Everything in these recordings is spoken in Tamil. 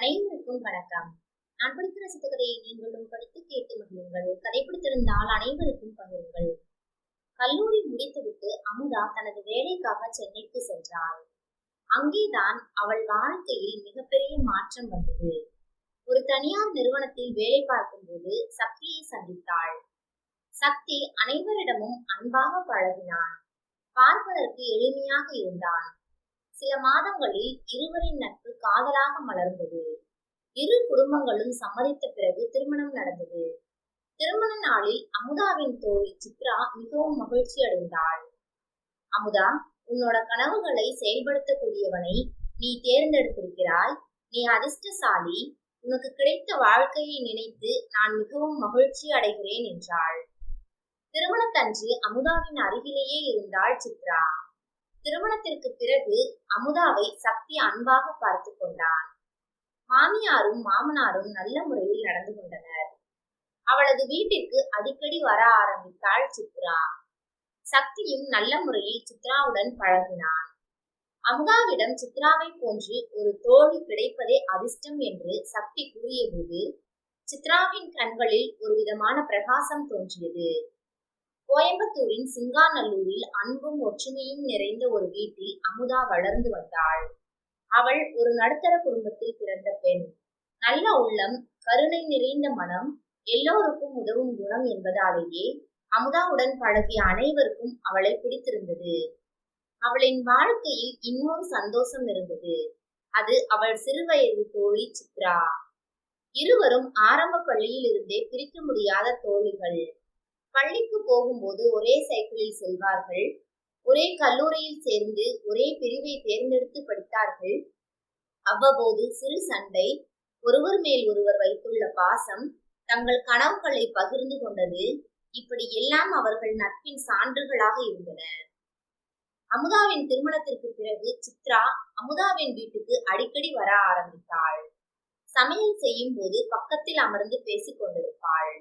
அனைவருக்கும் வணக்கம். நான் படித்து ரசித்த கதையை நீங்களும் படித்து கேட்டு மகிழுங்கள். கதை பிடித்திருந்தால் அனைவருக்கும் பகிருங்கள். கல்லூரி முடித்துவிட்டு அமுதா தனது வேலைக்காக சென்னைக்கு சென்றாள். அங்கேதான் அவள் வாழ்க்கையில் மிகப்பெரிய மாற்றம் வந்தது. ஒரு தனியார் நிறுவனத்தில் வேலை பார்க்கும்போது சக்தியை சந்தித்தாள். சக்தி அனைவரிடமும் அன்பாக பழகினான். பார்ப்பதற்கு எளிமையாக இருந்தான். சில மாதங்களில் இருவரின் நட்பு காதலாக மலர்ந்தது. இரு குடும்பங்களும் சம்மதித்த பிறகு திருமணம் நடந்தது. திருமண நாளில் அமுதாவின் தோழி சித்ரா மிகவும் மகிழ்ச்சி அடைந்தாள். அமுதா, உன்னோட கனவுகளை செயல்படுத்தக்கூடியவனை நீ தேர்ந்தெடுத்திருக்கிறாய். நீ அதிர்ஷ்டசாலி. உனக்கு கிடைத்த வாழ்க்கையை நினைத்து நான் மிகவும் மகிழ்ச்சி அடைகிறேன் என்றாள். திருமணத்தன்று அமுதாவின் அருகிலேயே இருந்தாள் சித்ரா. திருமணத்திற்கு பிறகு அமுதாவை சக்தி அன்பாக பார்த்து கொண்டான். மாமியாரும் மாமனாரும் நல்ல முறையில் நடந்து கொண்டனர். அவளது வீட்டிற்கு அடிக்கடி வர ஆரம்பித்தாள் சித்ரா. சக்தியும் நல்ல முறையில் சித்ராவுடன் பழகினான். அமுதாவிடம் சித்ராவை போன்று ஒரு தோழி கிடைப்பதே அதிர்ஷ்டம் என்று சக்தி கூறியபோது சித்ராவின் கண்களில் ஒரு விதமான பிரகாசம் தோன்றியது. கோயம்புத்தூரின் சிங்காநல்லூரில் அன்பும் ஒற்றுமையும் நிறைந்த ஒரு வீட்டில் அமுதா வளர்ந்து வந்தாள். அவள் ஒரு நடுத்தர குடும்பத்தில் பிறந்த பெண். நல்ல உள்ளம், கருணை நிறைந்த மனம், எல்லோருக்கும் உதவும் குணம் என்பதாலேயே அமுதாவுடன் பழகிய அனைவருக்கும் அவளை பிடித்திருந்தது. அவளின் வாழ்க்கையில் இன்னொரு சந்தோஷம் இருந்தது. அது அவள் சிறுவயது தோழி சித்ரா. இருவரும் ஆரம்ப பள்ளியில் இருந்தே பிரிக்க முடியாத தோழிகள். பள்ளிக்கு போகும்போது ஒரே சைக்கிளில் செல்வார்கள். ஒரே கல்லூரியில் சேர்ந்து ஒரே பிரிவை தேர்ந்தெடுத்து படித்தார்கள். அவ்வப்போது சிறு சண்டை, ஒருவர் மேல் ஒருவர் வைத்துள்ள பாசம், தங்கள் கனவுகளை பகிர்ந்து கொண்டது, இப்படி எல்லாம் அவர்கள் நட்பின் சான்றுகளாக இருந்தன. அமுதாவின் திருமணத்திற்கு பிறகு சித்ரா அமுதாவின் வீட்டுக்கு அடிக்கடி வர ஆரம்பித்தாள். சமையல் செய்யும் போது பக்கத்தில் அமர்ந்து பேசிக் கொண்டிருப்பாள்.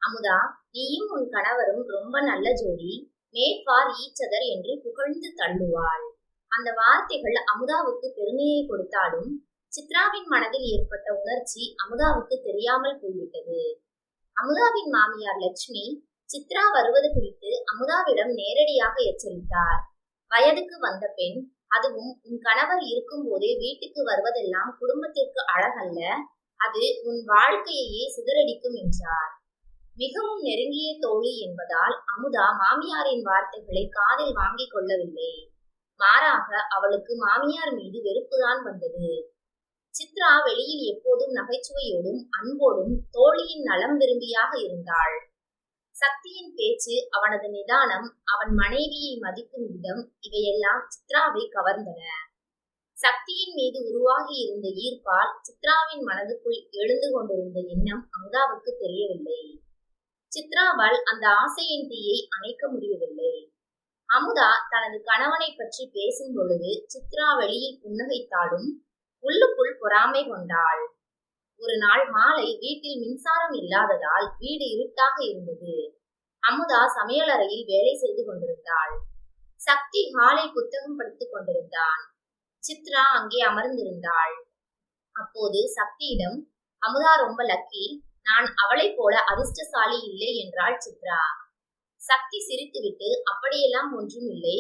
அமுதா, நீயும் உன் கணவரும் ரொம்ப நல்ல ஜோடி, மேட் ஃபார் ஈச் அதர் என்று புகழ்ந்து தள்ளுவாள். அந்த வார்த்தைகள் அமுதாவுக்கு பெருமையை கொடுத்தாலும் சித்ராவின் மனதில் ஏற்பட்ட உணர்ச்சி அமுதாவுக்கு தெரியாமல் போய்விட்டது. அமுதாவின் மாமியார் லட்சுமி சித்ரா வருவது குறித்து அமுதாவிடம் நேரடியாக எச்சரித்தார். வயதுக்கு வந்த பெண், அதுவும் உன் கணவர் இருக்கும் போதே வீட்டுக்கு வருவதெல்லாம் குடும்பத்திற்கு அழகல்ல, அது உன் வாழ்க்கையையே சிதறடிக்கும் என்றார். மிகவும் நெருங்கிய தோழி என்பதால் அமுதா மாமியாரின் வார்த்தைகளை காதில் வாங்கிக் கொள்ளவில்லை. மாறாக அவளுக்கு மாமியார் மீது வெறுப்புதான் வந்தது. சித்ரா வெளியில் எப்போதும் நகைச்சுவையோடும் அன்போடும் தோழியின் நலம் விரும்பியாக இருந்தாள். சக்தியின் பேச்சு, அவனது நிதானம், அவன் மனைவியை மதிக்கும் விதம், இவையெல்லாம் சித்ராவை கவர்ந்தன. சக்தியின் மீது உருவாகி இருந்த ஈர்ப்பால் சித்ராவின் மனதுக்குள் எழுந்து கொண்டிருந்த எண்ணம் அமுதாவுக்கு தெரியவில்லை. சித்ராவால் அந்த ஆசையின் தீயை அணைக்க முடியவில்லை. அமுதா தனது கணவனை பற்றி பேசும் பொழுது சித்ரா வெளியில் புன்னகைத்தாலும் உள்ளுக்குள் பொறாமை கொண்டாள். ஒரு நாள் மாலை வீட்டில் மின்சாரம் இல்லாததால் வீடு இருட்டாக இருந்தது. அமுதா சமையலறையில் வேலை செய்து கொண்டிருந்தாள். சக்தி ஹாலில் புத்தகம் படித்துக் கொண்டிருந்தான். சித்ரா அங்கே அமர்ந்திருந்தாள். அப்போது சக்தியிடம், அமுதா ரொம்ப லக்கி, நான் அவளை போல அதிர்ஷ்டசாலி இல்லை என்றாள் சித்ரா. சக்தி சிரித்துவிட்டு, அப்படியெல்லாம் ஒன்றும் இல்லை,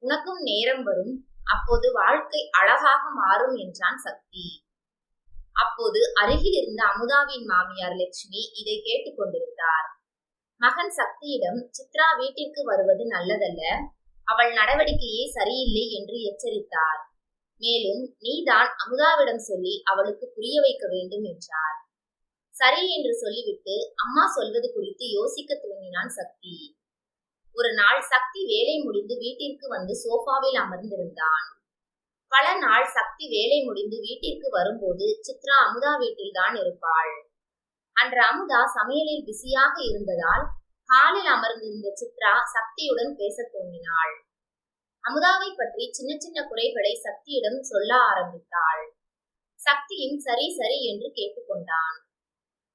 உனக்கும் நேரம் வரும், அப்போது வாழ்க்கை அழகாக மாறும் என்றான் சக்தி. அப்போது அருகில் இருந்த அமுதாவின் மாமியார் லட்சுமி இதை கேட்டுக் கொண்டிருந்தார். மகன் சக்தியிடம், சித்ரா வீட்டிற்கு வருவது நல்லதல்ல, அவள் நடவடிக்கையே சரியில்லை என்று எச்சரித்தார். மேலும் நீதான் அமுதாவிடம் சொல்லி அவளுக்கு புரிய வைக்க வேண்டும் என்றார். சரி என்று சொல்லிவிட்டு அம்மா சொல்வது குறித்து யோசிக்க துவங்கினான் சக்தி. ஒரு நாள் சக்தி வேலை முடிந்து வீட்டிற்கு வந்து சோஃபாவில் அமர்ந்திருந்தான். பல நாள் சக்தி வேலை முடிந்து வீட்டிற்கு வரும்போது சித்ரா அமுதா வீட்டில் தான் இருப்பாள். அன்று அமுதா சமையலில் பிஸியாக இருந்ததால் ஹாலில் அமர்ந்திருந்த சித்ரா சக்தியுடன் பேச தோன்றினாள். அமுதாவை பற்றி சின்ன சின்ன குறைகளை சக்தியிடம் சொல்ல ஆரம்பித்தாள். சக்தியும் சரி சரி என்று கேட்டுக்கொண்டான்.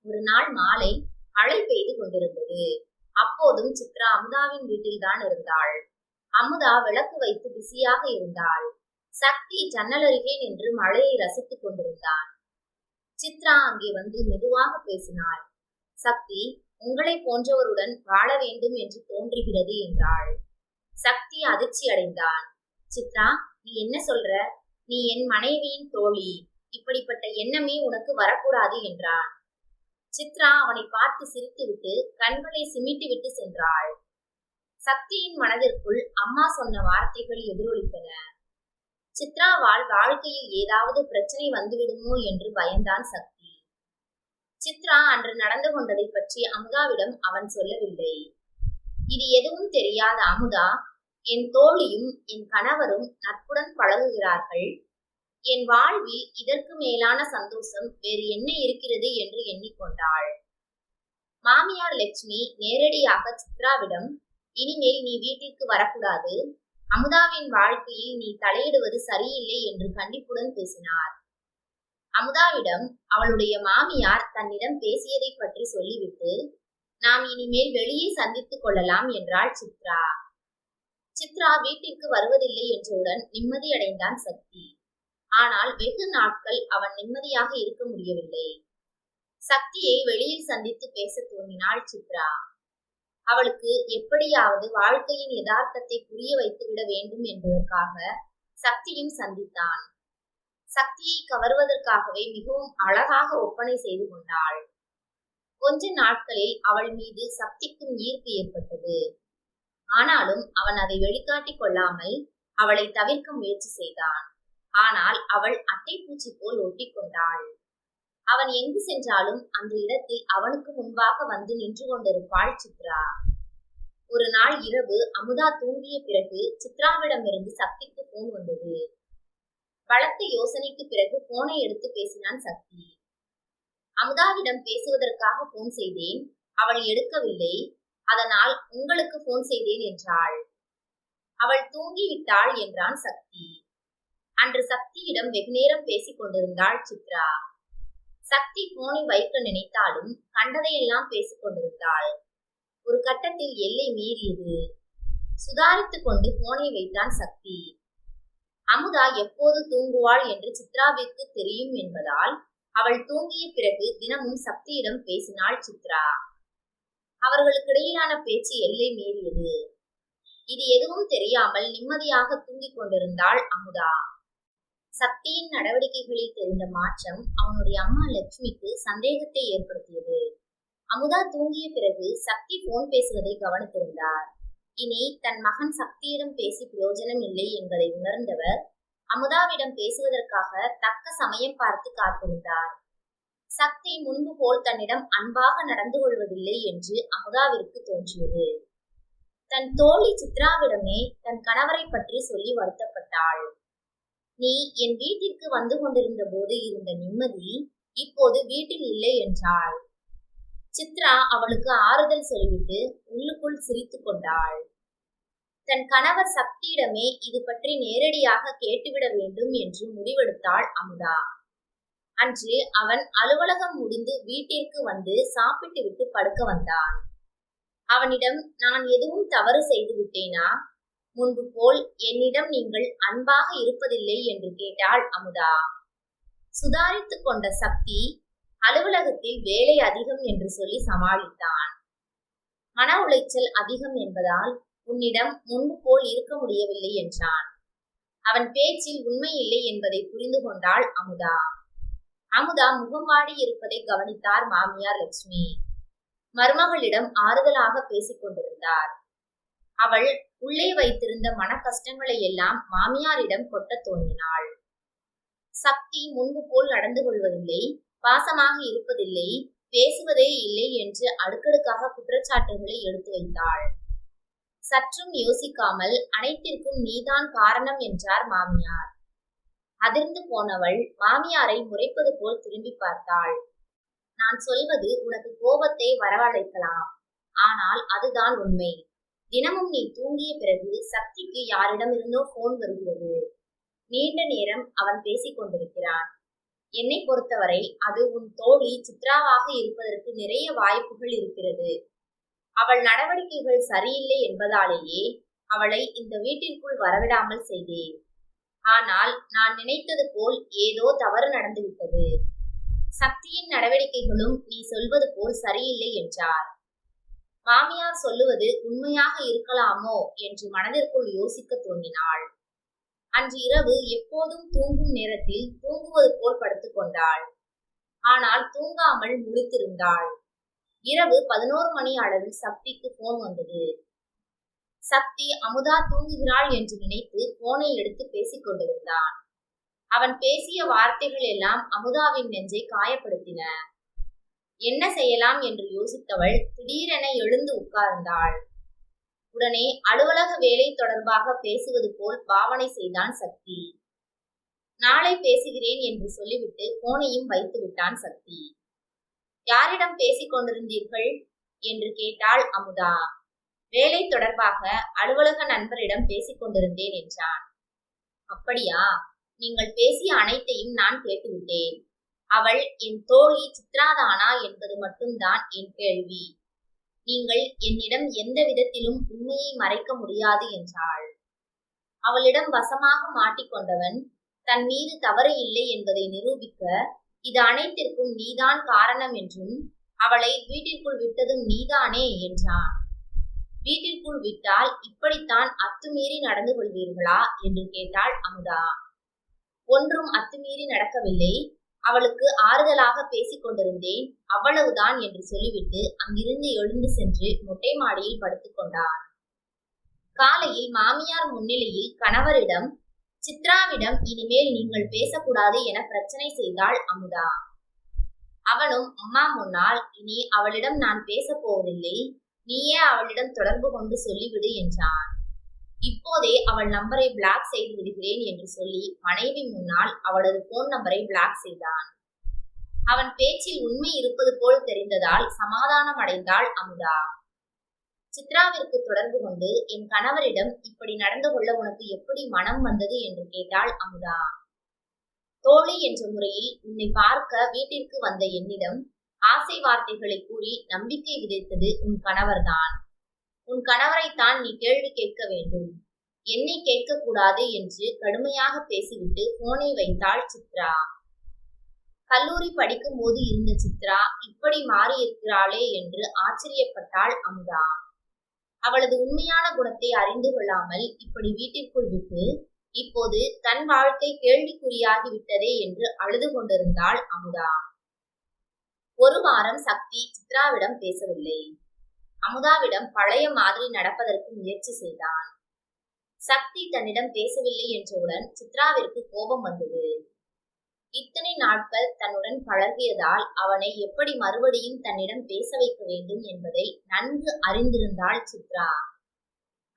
ஒரு நாள் மாலை மழை பெய்து கொண்டிருந்தது. அப்போதும் சித்ரா அமுதாவின் வீட்டில் தான் இருந்தாள். அமுதா விளக்கு வைத்து பிஸியாக இருந்தாள். சக்தி ஜன்னல் அருகே நின்று மழையை ரசித்துக் கொண்டிருந்தான். சித்ரா அங்கே வந்து மெதுவாக பேசினாள். சக்தி, உங்களை போன்றவருடன் வாழ வேண்டும் என்று தோன்றுகிறது என்றாள். சக்தி அதிர்ச்சி அடைந்தான். சித்ரா, நீ என்ன சொல்ற? நீ என் மனைவியின் தோழி. இப்படிப்பட்ட எண்ணமே உனக்கு வரக்கூடாது என்றான். சித்ரா அவனை பார்த்து சிரித்துவிட்டு கண்களை சிமிட்டிவிட்டு சென்றாள். சக்தியின் மனதிற்குள் அம்மா சொன்ன வார்த்தைகள் எதிரொலித்தன. சித்ராவால் வாழ்க்கையில் ஏதாவது பிரச்சனை வந்துவிடுமோ என்று பயந்தான் சக்தி. சித்ரா அன்று நடந்து கொண்டதை பற்றி அமுதாவிடம் அவன் சொல்லவில்லை. இது எதுவும் தெரியாத அமுதா, என் தோழியும் என் கணவரும் நட்புடன் பழகுகிறார்கள். என் வாழ்வில் இதற்கு மேலான சந்தோஷம் வேறு என்ன இருக்கிறது என்று எண்ணிக்கொண்டாள். மாமியார் லட்சுமி நேரடியாக சித்ராவிடம், இனிமேல் நீ வீட்டிற்கு வரக்கூடாது, அமுதாவின் வாழ்க்கையில் நீ தலையிடுவது சரியில்லை என்று கண்டிப்புடன் பேசினார். அமுதாவிடம் அவளுடைய மாமியார் தன்னிடம் பேசியதை பற்றி சொல்லிவிட்டு, நாம் இனிமேல் வெளியே சந்தித்துக் கொள்ளலாம் என்றாள் சித்ரா. சித்ரா வீட்டிற்கு வருவதில்லை என்றவுடன் நிம்மதியடைந்தான் சக்தி. ஆனால் வெகு நாட்கள் அவன் நிம்மதியாக இருக்க முடியவில்லை. சக்தியை வெளியில் சந்தித்து பேச துவங்கினாள் சித்ரா. அவளுக்கு எப்படியாவது வாழ்க்கையின் யதார்த்தத்தை புரிய வைத்துவிட வேண்டும் என்பதற்காக சக்தியும் சந்தித்தான். சக்தியை கவர்வதற்காகவே மிகவும் அழகாக ஒப்பனை செய்து கொண்டாள். கொஞ்ச நாட்களில் அவள் மீது சக்திக்கும் ஈர்ப்பு ஏற்பட்டது. ஆனாலும் அவன் அதை வெளிக்காட்டிக் கொள்ளாமல் அவளை தவிர்க்க முயற்சி செய்தான். ஆனால் அவள் அட்டைப்பூச்சி போல் ஒட்டிக்கொண்டாள். அவன் எங்கு சென்றாலும் அந்த இடத்தில் அவனுக்கு முன்பாக வந்து நின்று கொண்டிருப்பாள் சித்ரா. ஒரு நாள் இரவு அமுதா தூங்கிய பிறகு சித்ராவிடமிருந்து சக்திக்கு போன் வந்தது. பலத்த யோசனைக்கு பிறகு போனை எடுத்து பேசினான் சக்தி. அமுதாவிடம் பேசுவதற்காக போன் செய்தேன், அவள் எடுக்கவில்லை, அதனால் உங்களுக்கு போன் செய்தேன் என்றாள். அவள் தூங்கிவிட்டாள் என்றான் சக்தி. அன்று சக்தியிடம் வெகுநேரம் பேசிக் கொண்டிருந்தாள் சித்ரா. சக்தி போனை வைக்க நினைத்தாலும் கண்டதையெல்லாம் பேசிக் கொண்டிருந்தாள். ஒரு கட்டத்தில் எல்லை மீறியது. சுதாரித்துக் கொண்டு போனை வைத்தான் சக்தி. அமுதா எப்போது தூங்குவாள் என்று சித்ராவிற்கு தெரியும் என்பதால் அவள் தூங்கிய பிறகு தினமும் சக்தியிடம் பேசினாள் சித்ரா. அவர்களுக்கிடையிலான பேச்சு எல்லை மீறியது. இது எதுவும் தெரியாமல் நிம்மதியாக தூங்கிக் கொண்டிருந்தாள் அமுதா. சக்தியின் நடவடிக்கைகளில் தெரிந்த மாற்றம் அவனுடைய அம்மா லட்சுமிக்கு சந்தேகத்தை ஏற்படுத்தியது. அமுதா தூங்கிய பிறகு சக்தி போன் பேசுவதை கவனித்திருந்தார். இனி தன் மகன் சக்தியிடம் பேசி பிரயோஜனம் இல்லை என்பதை உணர்ந்தவர் அமுதாவிடம் பேசுவதற்காக தக்க சமயம் பார்த்து காத்திருந்தார். சக்தி முன்பு போல் தன்னிடம் அன்பாக நடந்து கொள்வதில்லை என்று அமுதாவிற்கு தோன்றியது. தன் தோழி சித்ராவிடமே தன் கணவரை பற்றி சொல்லி வருத்தப்பட்டாள். நீ என் வீட்டிற்கு வந்து கொண்டிருந்த போது இருந்த நிம்மதி இப்போது வீட்டில் இல்லை என்றாள். சித்ரா அவளுக்கு ஆறுதல் சொல்லிவிட்டு உள்ளுக்குள் சிரித்து கொண்டாள். தன் கணவர் சக்தியிடமே இது பற்றி நேரடியாக கேட்டுவிட வேண்டும் என்று முடிவெடுத்தாள் அமுதா. அன்று அவன் அலுவலகம் முடிந்து வீட்டிற்கு வந்து சாப்பிட்டு விட்டு படுக்க வந்தான். அவனிடம், நான் எதுவும் தவறு செய்து விட்டேனா? முன்பு போல் என்னிடம் நீங்கள் அன்பாக இருப்பதில்லை என்று கேட்டாள் அமுதா. சுதாரித்துக் கொண்ட சக்தி, அலுவலகத்தில் வேலை அதிகம் என்று சொல்லி சமாளித்தான். மன உளைச்சல் அதிகம் என்பதால் உன்னிடம் முன்பு போல் இருக்க முடியவில்லை என்றான். அவன் பேச்சில் உண்மை இல்லை என்பதை புரிந்து கொண்டாள் அமுதா. அமுதா முகம் வாடி இருப்பதை கவனித்தார் மாமியார் லட்சுமி. மருமகளிடம் ஆறுதலாக பேசிக் கொண்டிருந்தார். அவள் உள்ளே வைத்திருந்த மன கஷ்டங்களை எல்லாம் மாமியாரிடம் கொட்ட துவங்கினாள். சக்தி முன்பு போல் நடந்து கொள்வதில்லை, பாசமாக இருப்பதில்லை, பேசுவதே இல்லை என்று அடுக்கடுக்காக குற்றச்சாட்டுகளை எடுத்து வைத்தாள். சற்றும் யோசிக்காமல் அனைத்திற்கும் நீதான் காரணம் என்றார் மாமியார். அதிர்ந்து போனவள் மாமியாரை முறைப்பது போல் திரும்பி பார்த்தாள். நான் சொல்வது உனக்கு கோபத்தை வரவழைக்கலாம், ஆனால் அதுதான் உண்மை. தினமும் நீ தூங்கிய பிறகு சக்திக்கு யாரிடமிருந்தோ போன் வருகிறது. நீண்ட நேரம் அவன் பேசிக் கொண்டிருக்கிறான். என்னை பொறுத்தவரை அது உன் தோழி சித்ராவாக இருப்பதற்கு நிறைய வாய்ப்புகள் இருக்கிறது. அவள் நடவடிக்கைகள் சரியில்லை என்பதாலேயே அவளை இந்த வீட்டிற்குள் வரவிடாமல் செய்தேன். ஆனால் நான் நினைத்தது போல் ஏதோ தவறு நடந்துவிட்டது. சக்தியின் நடவடிக்கைகளும் நீ சொல்வது போல் சரியில்லை என்றார். மாமியார் சொல்லுவது உண்மையாக இருக்கலாமோ என்று மனதிற்குள் யோசிக்க தோன்றினாள். அன்று இரவு எப்போதும் தூங்கும் நேரத்தில் தூங்குவது போல் படுத்துக் கொண்டாள். ஆனால் தூங்காமல் முழித்திருந்தாள். இரவு 11 மணி அளவில் சக்திக்கு போன் வந்தது. சக்தி அமுதா தூங்குகிறாள் என்று நினைத்து போனை எடுத்து பேசிக் கொண்டிருந்தான். அவன் பேசிய வார்த்தைகள் எல்லாம் அமுதாவின் நெஞ்சை காயப்படுத்தின. என்ன செய்யலாம் என்று யோசித்தவள் திடீரென எழுந்து உட்கார்ந்தாள். உடனே அலுவலக வேலை தொடர்பாக பேசுவது போல் பாவனை செய்தான் சக்தி. நாளை பேசுகிறேன் என்று சொல்லிவிட்டு போனையும் வைத்து விட்டான் சக்தி. யாரிடம் பேசிக் கொண்டிருந்தீர்கள் என்று கேட்டாள் அமுதா. வேலை தொடர்பாக அலுவலக நண்பரிடம் பேசிக் கொண்டிருந்தேன் என்றான். அப்படியா, நீங்கள் பேசிய அனைத்தையும் நான் கேட்டுவிட்டேன். அவள் என் தோழி சித்ராதானா என்பது மட்டும்தான் என் கேள்வி. நீங்கள் என்னிடம் எந்த விதத்திலும் உண்மையை மறைக்க முடியாது என்றாள். அவளிடம் வசமாக மாட்டிக்கொண்டவன் தன் மீது தவறு இல்லை என்பதை நிரூபிக்க இது அனைத்திற்கும் நீதான் காரணம் என்றும் அவளை வீட்டிற்குள் விட்டதும் நீதானே என்றான். வீட்டிற்குள் விட்டால் இப்படித்தான் அத்துமீறி நடந்து கொள்வீர்களா என்று கேட்டாள் அமுதா. ஒன்றும் அத்துமீறி நடக்கவில்லை. அவளுக்கு ஆறுதலாக பேசிக் கொண்டிருந்தேன், அவ்வளவுதான் என்று சொல்லிவிட்டு அங்கிருந்து எழுந்து சென்று மொட்டை மாடியில் படுத்துக் கொண்டான். காலையில் மாமியார் முன்னிலையில் கணவரிடம் சித்ராவிடம் இனிமேல் நீங்கள் பேசக்கூடாது என பிரச்சனை செய்தாள் அமுதா. அவனும் அம்மா முன்னால் இனி அவளிடம் நான் பேசப் போவதில்லை, நீயே அவளிடம் தொடர்பு கொண்டு சொல்லிவிடு என்றான். இப்போதே அவள் நம்பரை பிளாக் செய்து விடுகிறேன் என்று சொல்லி மனைவி முன்னால் அவளது போன் நம்பரை பிளாக் செய்தான். அவன் பேச்சில் உண்மை இருப்பது போல் தெரிந்ததால் சமாதானம் அடைந்தாள் அமுதா. சித்ராவிற்கு தொடர்பு கொண்டு என் கணவரிடம் இப்படி நடந்து கொள்ள உனக்கு எப்படி மனம் வந்தது என்று கேட்டாள் அமுதா. தோழி என்ற முறையில் உன்னை பார்க்க வீட்டிற்கு வந்த என்னிடம் ஆசை வார்த்தைகளை கூறி நம்பிக்கை விதைத்தது உன் கணவர்தான். உன் கணவரைத்தான் நீ கேள்வி கேட்க வேண்டும், என்னை கேட்கக்கூடாது என்று கடுமையாக பேசிவிட்டு போனை வைத்தாள் சித்ரா. கல்லூரி படிக்கும் போது இருந்த சித்ரா இப்படி மாறி இருக்கிறாளே என்று ஆச்சரியப்பட்டாள் அமுதா. அவளது உண்மையான குணத்தை அறிந்து கொள்ளாமல் இப்படி வீட்டிற்குள் விட்டு இப்போது தன் வாழ்க்கை கேள்விக்குறியாகி விட்டதே என்று அழுது கொண்டிருந்தாள் அமுதா. ஒரு வாரம் சக்தி சித்ராவிடம் பேசவில்லை. அமுதாவிடம் பழைய மாதிரி நடப்பதற்கு முயற்சி செய்தான். சக்தி தன்னிடம் பேசவில்லை என்றவுடன் சித்ராவிற்கு கோபம் வந்தது. இத்தனை நாட்கள் தன்னுடன் பழகியதால் அவனை எப்படி மறுபடியும் தன்னிடம் பேச வைக்க வேண்டும் என்பதை நன்கு அறிந்திருந்தாள் சித்ரா.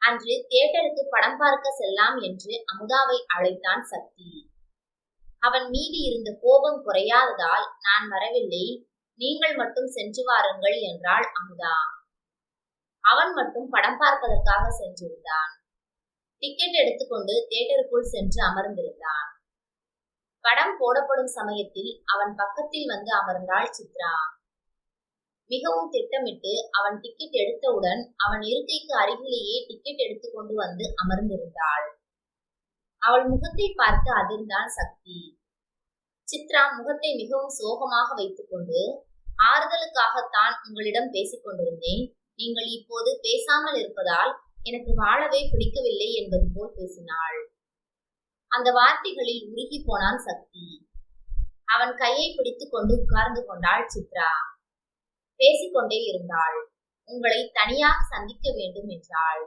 அன்று தியேட்டருக்கு படம் பார்க்க செல்லாம் என்று அமுதாவை அழைத்தான் சக்தி. அவன் மீது இருந்த கோபம் குறையாததால் நான் வரவில்லை, நீங்கள் மட்டும் சென்று வாருங்கள் என்றாள் அமுதா. அவன் மட்டும் படம் பார்ப்பதற்காக சென்றிருந்தான். டிக்கெட் எடுத்துக்கொண்டு தியேட்டருக்குள் சென்று அமர்ந்திருந்தான். படம் போடப்படும் சமயத்தில் அவன் பக்கத்தில் வந்து அமர்ந்தாள் சித்ரா. மிகவும் திட்டமிட்டு அவன் டிக்கெட் எடுத்தவுடன் அவன் இருக்கைக்கு அருகிலேயே டிக்கெட் எடுத்துக்கொண்டு வந்து அமர்ந்திருந்தாள். அவள் முகத்தை பார்த்து அதிர்ந்தான் சக்தி. சித்ரா முகத்தை மிகவும் சோகமாக வைத்துக்கொண்டு, ஆறுதலுக்காகத்தான் உங்களிடம் பேசிக் கொண்டிருந்தேன், நீங்கள் இப்போது பேசாமல் இருப்பதால் எனக்கு வாழவே பிடிக்கவில்லை என்பது போல் பேசினாள். அந்த வார்த்தைகளில் உருகி போனான் சக்தி. அவன் கையை பிடித்துக் கொண்டு உட்கார்ந்து கொண்டாள் சித்ரா. பேசிக்கொண்டே இருந்தாள். உங்களை தனியாக சந்திக்க வேண்டும் என்றாள்.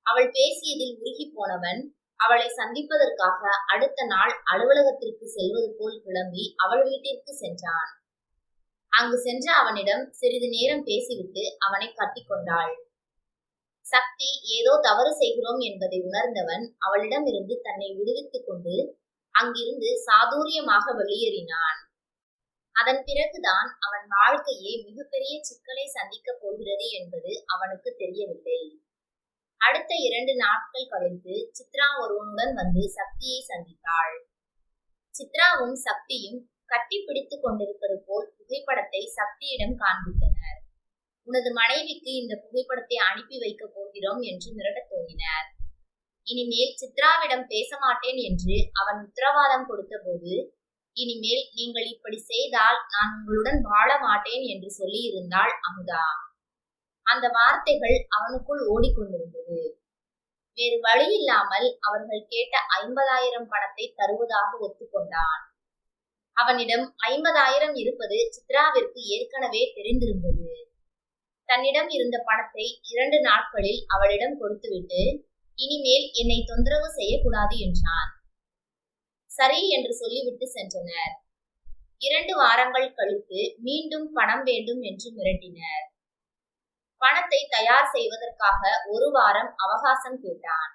அவள் பேசியதில் உருகி போனவன் அவளை சந்திப்பதற்காக அடுத்த நாள் அலுவலகத்திற்கு செல்வது போல் கிளம்பி அவள் வீட்டிற்கு சென்றான். அங்கு சென்ற அவனிடம் சிறிது நேரம் பேசிவிட்டு அவனை கட்டிக்கொண்டாள். சக்தி ஏதோ தவறு செய்கிறோம் என்பதை உணர்ந்தவன் அவளிடம் இருந்து தன்னை விடுவித்துக் கொண்டு அங்கிருந்து சாதுரியமாக வெளியேறினான். அதன் பிறகுதான் அவன் வாழ்க்கையே மிகப்பெரிய சிக்கலை சந்திக்கப் போகிறது என்பது அவனுக்கு தெரியவில்லை. அடுத்த 2 நாட்கள் கழித்து சித்ரா ஒருவனுடன் வந்து சக்தியை சந்தித்தாள். சித்ராவும் சக்தியும் கட்டி பிடித்துக் கொண்டிருப்பது போல் புகைப்படத்தை சக்தியிடம் காண்பித்தனர். உனது மனைவிக்கு இந்த புகைப்படத்தை அனுப்பி வைக்கப் போகிறோம் என்று மிரட்டத் துவங்கினர். இனிமேல் சித்ராவிடம் பேச மாட்டேன் என்று அவன் உத்தரவாதம் கொடுத்த போது இனிமேல் நீங்கள் இப்படி செய்தால் நான் உங்களுடன் வாழ மாட்டேன் என்று சொல்லியிருந்தாள் அமுதா. அந்த வார்த்தைகள் அவனுக்குள் ஓடிக்கொண்டிருந்தது. வேறு வழி இல்லாமல் அவர்கள் கேட்ட 50,000 பணத்தை தருவதாக ஒத்துக்கொண்டான். அவனிடம் 50,000 இருப்பது சித்ராவிற்கு ஏற்கனவே தெரிந்திருந்தது. தன்னிடம் இருந்த பணத்தை 2 நாட்களில் அவளிடம் கொடுத்துவிட்டு, இனிமேல் என்னை தொந்தரவு செய்யக்கூடாது என்றான். சரி என்று சொல்லிவிட்டு சென்றனர். 2 வாரங்கள் கழித்து மீண்டும் பணம் வேண்டும் என்று மிரட்டினர். பணத்தை தயார் செய்வதற்காக 1 வாரம் அவகாசம் கேட்டான்.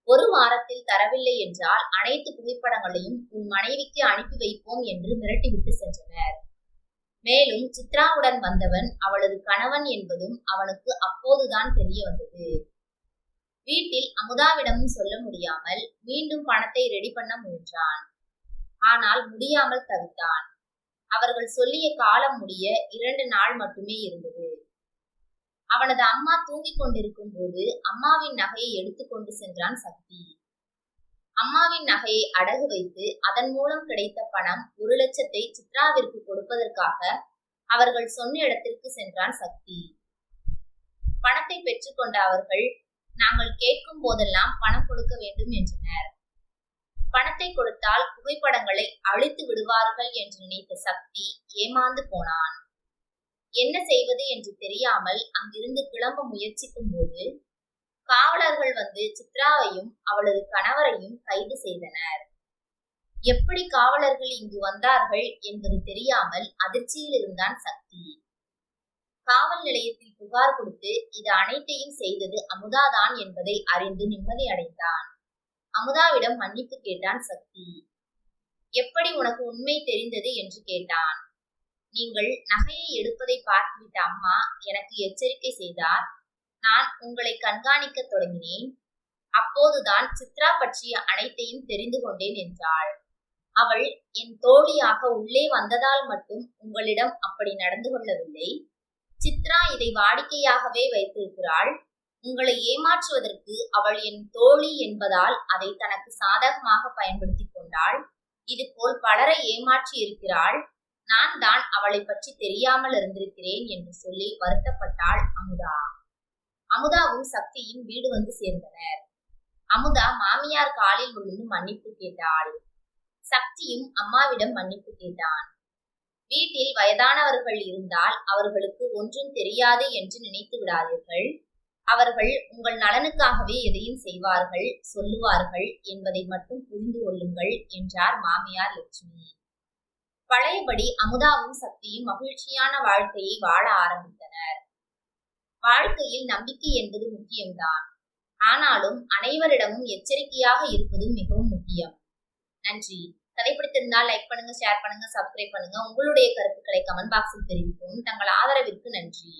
1 வாரத்தில் தரவில்லை என்றால் அனைத்து புகைப்படங்களையும் உன் மனைவிக்கு அனுப்பி வைப்போம் என்று மிரட்டிவிட்டு சென்றனர். மேலும் சித்ராவுடன் வந்தவன் அவளது கணவன் என்பதும் அவனுக்கு அப்போதுதான் தெரிய வந்தது. வீட்டில் அமுதாவிடமும் சொல்ல முடியாமல் மீண்டும் பணத்தை ரெடி பண்ண முயன்றான். ஆனால் முடியாமல் தவித்தான். அவர்கள் சொல்லிய காலம் முடிய 2 நாள் மட்டுமே இருந்தது. அவனது அம்மா தூங்கிக் கொண்டிருக்கும் போது அம்மாவின் நகையை எடுத்துக்கொண்டு சென்றான் சக்தி. அம்மாவின் நகையை அடகு வைத்து அதன் மூலம் கிடைத்த பணம் 1 லட்சத்தை சித்ராவிற்கு கொடுப்பதற்காக அவர்கள் சொன்ன இடத்திற்கு சென்றான் சக்தி. பணத்தை பெற்றுக்கொண்ட அவர்கள், நாங்கள் கேட்கும் போதெல்லாம் பணம் கொடுக்க வேண்டும் என்றனர். பணத்தை கொடுத்தால் புகைப்படங்களை அழித்து விடுவார்கள் என்று நினைத்த சக்தி ஏமாந்து போனான். என்ன செய்வது என்று தெரியாமல் அங்கிருந்து கிளம்ப முயற்சிக்கும் போது காவலர்கள் வந்து சித்ராவையும் அவளது கணவரையும் கைது செய்தனர். எப்படி காவலர்கள் இங்கு வந்தார்கள் என்பது தெரியாமல் அதிர்ச்சியில் இருந்தான் சக்தி. காவல் நிலையத்தில் புகார் கொடுத்து இது அனைத்தையும் செய்தது அமுதாதான் என்பதை அறிந்து நிம்மதி அடைந்தான். அமுதாவிடம் மன்னிப்பு கேட்டான் சக்தி. எப்படி உனக்கு உண்மை தெரிந்தது என்று கேட்டான். நீங்கள் நகையை எடுப்பதை பார்த்துவிட்ட அம்மா எனக்கு எச்சரிக்கை செய்தார். நான் உங்களை கண்காணிக்க தொடங்கினேன். அப்போதுதான் சித்ரா பற்றிய அனைத்தையும் தெரிந்து கொண்டேன் என்றாள். அவள் என் தோழியாக உள்ளே வந்ததால் மட்டும் உங்களிடம் அப்படி நடந்து கொள்ளவில்லை. சித்ரா இதை வாடிக்கையாகவே வைத்திருக்கிறாள். உங்களை ஏமாற்றுவதற்கு அவள் என் தோழி என்பதால் அதை தனக்கு சாதகமாக பயன்படுத்தி கொண்டாள். இதுபோல் பலரை ஏமாற்றி இருக்கிறாள். நான் தான் அவளை பற்றி தெரியாமல் இருந்திருக்கிறேன் என்று சொல்லி வருத்தப்பட்டாள் அமுதா. அமுதாவும் சக்தியும் வீடு வந்து சேர்ந்தனர். அமுதா மாமியார் காலில் விழுந்து மன்னிப்பு கேட்டாள். சக்தியும் அம்மாவிடம் மன்னிப்பு கேட்டான். வீட்டில் வயதானவர்கள் இருந்தால் அவர்களுக்கு ஒன்றும் தெரியாது என்று நினைத்து விடாதீர்கள். அவர்கள் உங்கள் நலனுக்காகவே எதையும் செய்வார்கள், சொல்லுவார்கள் என்பதை மட்டும் புரிந்து கொள்ளுங்கள் என்றார் மாமியார் லட்சுமி. பழையபடி அமுதாவும் சக்தியும் மகிழ்ச்சியான வாழ்க்கையை வாழ ஆரம்பித்தனர். வாழ்க்கையில் நம்பிக்கை என்பது முக்கியம்தான். ஆனாலும் அனைவரிடமும் எச்சரிக்கையாக இருப்பதும் மிகவும் முக்கியம். நன்றி. கதை பிடித்திருந்தால் லைக் பண்ணுங்க, ஷேர் பண்ணுங்க, சப்ஸ்கிரைப் பண்ணுங்க. உங்களுடைய கருத்துக்களை கமெண்ட் பாக்ஸில் தெரிவிக்கவும். தங்கள் ஆதரவிற்கு நன்றி.